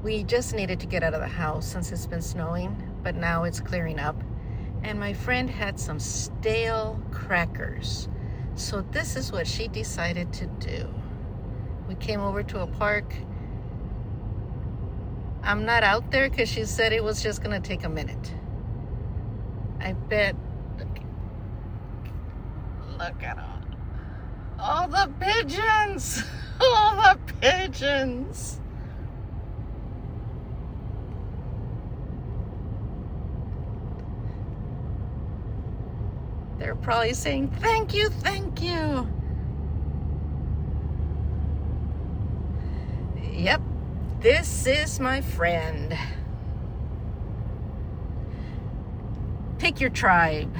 We just needed to get out of the house since it's been snowing, but now it's clearing up. And my friend had some stale crackers. So this is what she decided to do. We came over to a park. I'm not out there because she said it was just going to take a minute. I bet. Look at all the pigeons. All the pigeons. They're probably saying, thank you, thank you. Yep, this is my friend. Pick your tribe.